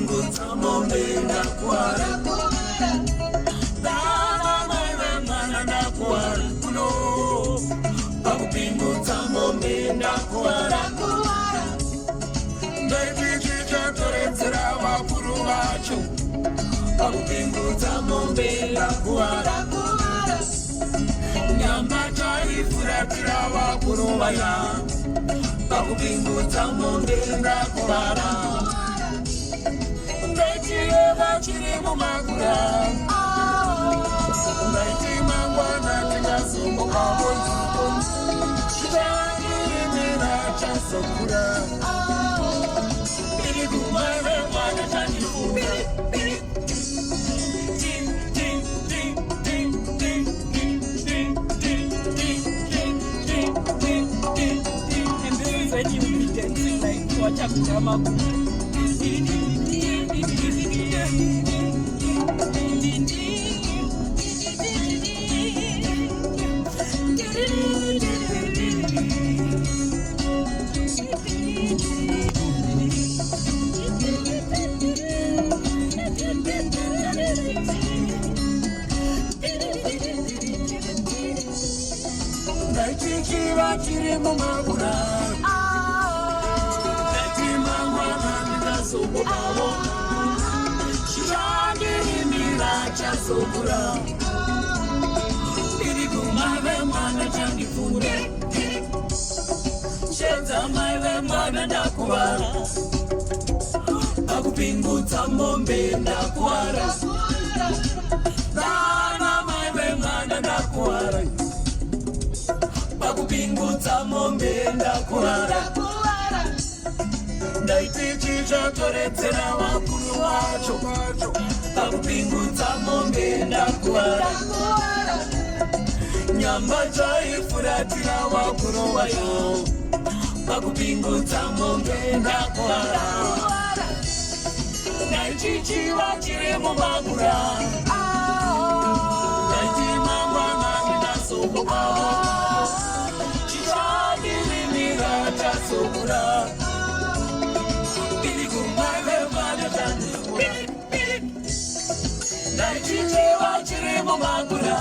pakupingudza mombe ndakuwara dana mai vemwana ndakuwara kuno pakupingudza mombe ndakuwara ndaichichatoredzera vakuru vacho pakupingudza mombe ndakuwara nyamba chaifuratira vakuru vaya pakupingudza mombe ndakuwara ngaitiyeva chiri mumakura ngaiti mangwana tingazombokavonzi chairimira chazokura iri kumave mwana chandifuka Chakama ndaichichiva chiri mumakura chandirimira chazokura iri kumave mwana chandifunde chedza mai vemwana ndakuwara pakupingudza mombe ndakuwara dana mai vemwana ndakuwara pakupingudza mombe ndakuwara ndaitichichatoredzera vakuru vacho pakupingudza mombe ndakuwara nyamba chaifuratira vakuru vayo pakupingudza mombe ndakuwara ndaichichiva chiri mumakura ndaitimangwana ndinazokuvavo chichandirimira chazokura ndaichichiva chiri mumakura